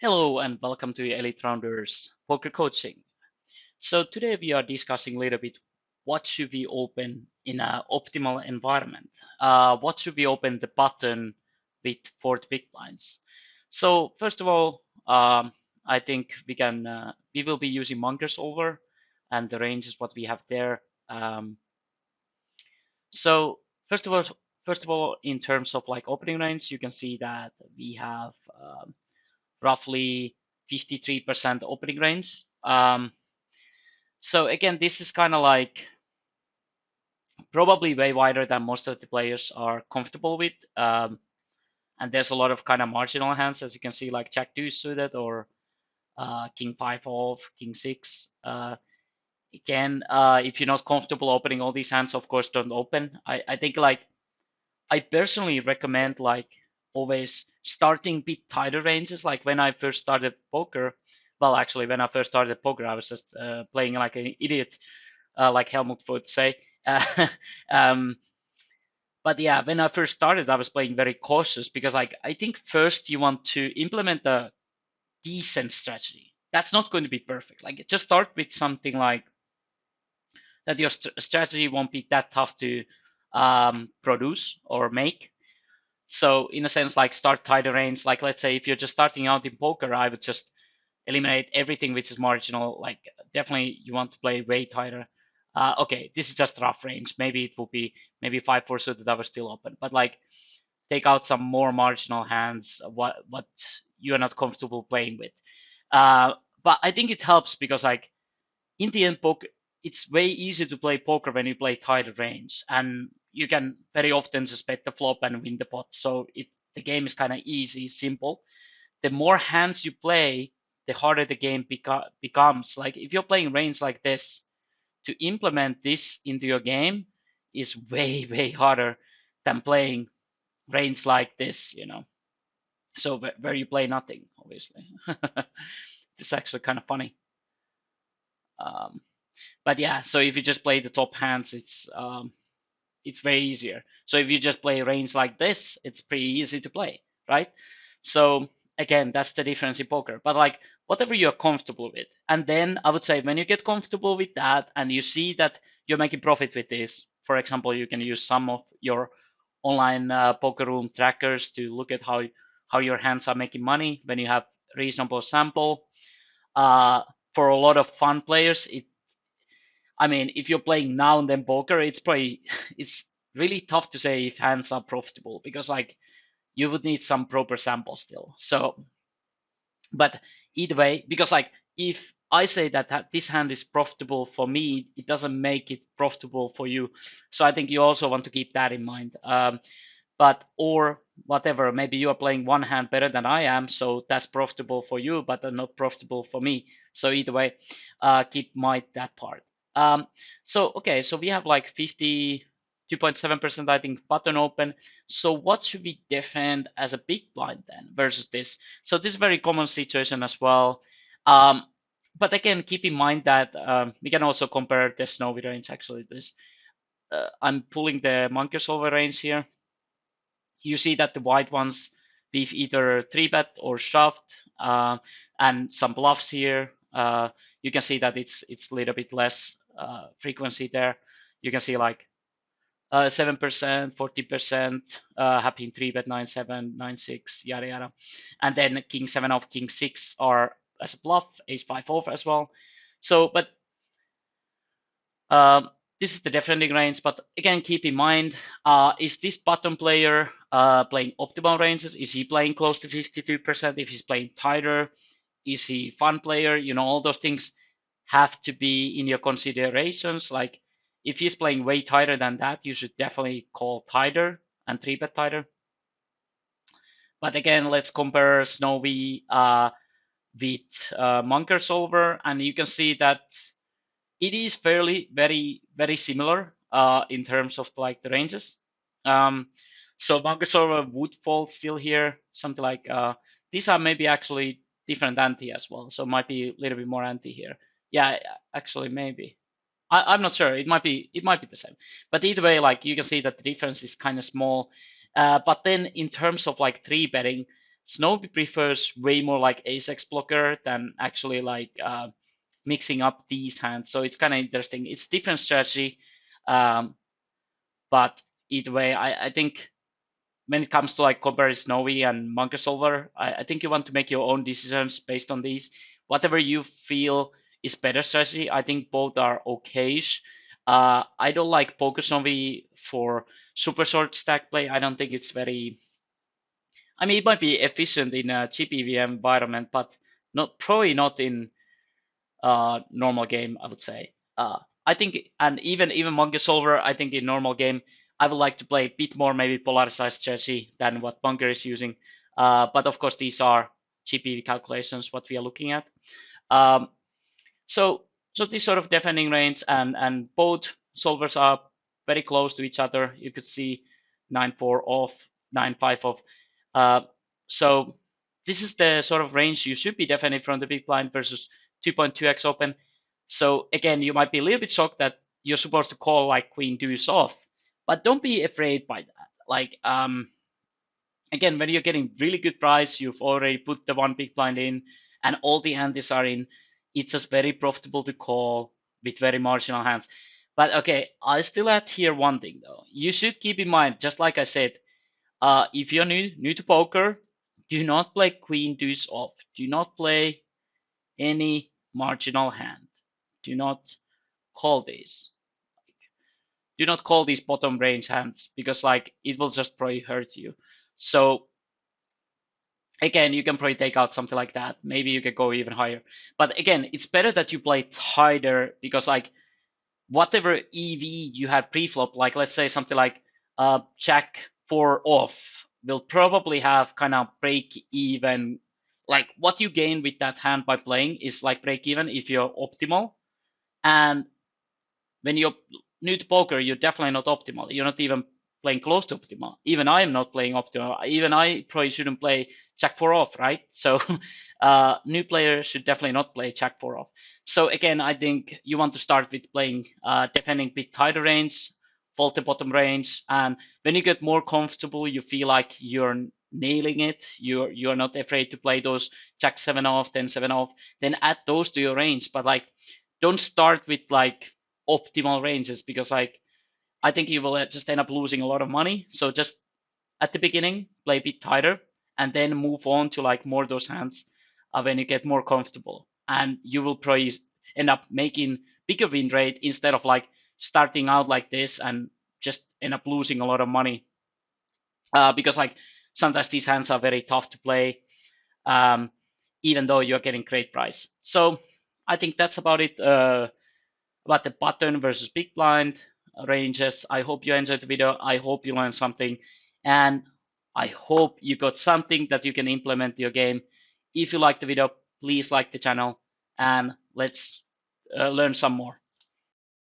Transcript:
Hello and welcome to Elite Rounders Poker Coaching. So today we are discussing a little bit what should we open in an optimal environment. What should we open the button with for the big blinds? So first of all, I think we will be using Monkers over, and the range is what we have there. So first of all, in terms of like opening range, you can see that we have roughly 53% opening range. So again, this is kind of like probably way wider than most of the players are comfortable with. And there's a lot of kind of marginal hands, as you can see, like Jack 2 suited or King 5 off, King 6. Again, if you're not comfortable opening all these hands, of course, don't open. I think like I personally recommend like always starting bit tighter ranges. Like when I first started poker, well, actually, when I first started poker, I was just playing like an idiot, like Helmut would say. Uh, um, but yeah, when I first started, I was playing very cautious because like I think first you want to implement a decent strategy. That's not going to be perfect. Like just start with something like that your strategy won't be that tough to produce or make. So in a sense, like start tighter range. Like let's say if you're just starting out in poker, I would just eliminate everything which is marginal. Like definitely you want to play way tighter. Okay, this is just rough range. Maybe it will be maybe 5-4 suited that are still open, but like take out some more marginal hands. What you are not comfortable playing with. But I think it helps because like in the end, poker it's way easier to play poker when you play tighter range, and you can very often just bet the flop and win the pot. So the game is kind of easy, simple. The more hands you play, the harder the game becomes. Like if you're playing range like this, to implement this into your game is way way harder than playing range like this. So where you play nothing, obviously. This is actually kind of funny. Um, but yeah, so if you just play the top hands, it's way easier. So if you just play range like this, it's pretty easy to play, right? So again, that's the difference in poker. But like whatever you're comfortable with, and then I would say when you get comfortable with that, and you see that you're making profit with this, for example, you can use some of your online poker room trackers to look at how your hands are making money when you have reasonable sample. Uh, for a lot of fun players, I mean, if you're playing now and then poker, it's really tough to say if hands are profitable because like you would need some proper sample still. So, but either way, because like if I say that this hand is profitable for me, it doesn't make it profitable for you. So I think you also want to keep that in mind. But or whatever, maybe you are playing one hand better than I am, so that's profitable for you, but not profitable for me. So either way, keep in mind that part. So okay, so we have like 52.7%, I think, button open. So what should we defend as a big blind then versus this? So this is a very common situation as well. Um, but again, keep in mind that we can also compare the snowy range. Actually, this I'm pulling the monkey solver range here. You see that the white ones we've either three bet or shoved, and some bluffs here. You can see that it's a little bit less frequency there. You can see like 7%, 40%, happy in three bet 9-7, 9-6, yada yada, and then king seven off, king six are as a bluff, ace five off as well. So, but um, this is the defending range, but again, keep in mind, is this bottom player playing optimal ranges? Is he playing close to 52%? If he's playing tighter, is he fun player? All those things have to be in your considerations. Like if he's playing way tighter than that, you should definitely call tighter and three bet tighter. But again, let's compare Snowy with Monker Solver, and you can see that it is fairly very very similar in terms of like the ranges. Um, so Bunker would fall still here, something like these are maybe actually different ante as well, so might be a little bit more ante here. Yeah, actually maybe. I'm not sure. It might be the same, but either way, like you can see that the difference is kind of small. But then in terms of like three betting, Snowy prefers way more like ace-x blocker than actually like mixing up these hands. So it's kind of interesting. It's different strategy, um, but either way, I think when it comes to like comparing Snowy and Monkey Solver, I think you want to make your own decisions based on these. Whatever you feel is better strategy, I think both are okayish. I don't like Poker Snowy for super short stack play. I don't think it's very. I mean, it might be efficient in a cheap EVM environment, but not probably not in normal game, I would say. I think, and even Monkey Solver, I think in normal game, I would like to play a bit more maybe polarized strategy than what Bunker is using. But of course, these are GPV calculations, what we are looking at. Um, so so this sort of defending range and both solvers are very close to each other. You could see 9-4 off, 9-5 off. Uh, so this is the sort of range you should be defending from the big blind versus 2.2x open. So again, you might be a little bit shocked that you're supposed to call like queen deuce off, but don't be afraid by that. Like again, when you're getting really good price, you've already put the one big blind in, and all the antis are in. It's just very profitable to call with very marginal hands. But okay, I still add here one thing though. You should keep in mind, just like I said, if you're new to poker, do not play queen deuce off. Do not play any marginal hand. Do not call these. Do not call these bottom range hands because like it will just probably hurt you. So again, you can probably take out something like that. Maybe you could go even higher. But again, it's better that you play tighter because like whatever EV you had pre-flop, like let's say something like Jack 4 off, will probably have kind of break even. Like what you gain with that hand by playing is like break even if you're optimal. And when you're new to poker, you're definitely not optimal. You're not even playing close to optimal. Even I am not playing optimal. Even I probably shouldn't play Jack 4 off, right? So new players should definitely not play Jack 4 off. So again, I think you want to start with playing defending bit tighter range, faulty bottom range, and when you get more comfortable, you feel like you're nailing it. You're not afraid to play those Jack 7 off, 10-7 off. Then add those to your range, but like don't start with like optimal ranges because like I think you will just end up losing a lot of money. So just at the beginning, play a bit tighter and then move on to like more of those hands when you get more comfortable. And you will probably end up making bigger win rate instead of like starting out like this and just end up losing a lot of money. Because like sometimes these hands are very tough to play, even though you're getting great price. So I think that's about it. About the button versus big blind ranges. I hope you enjoyed the video. I hope you learned something. And I hope you got something that you can implement in your game. If you liked the video, please like the channel and let's learn some more.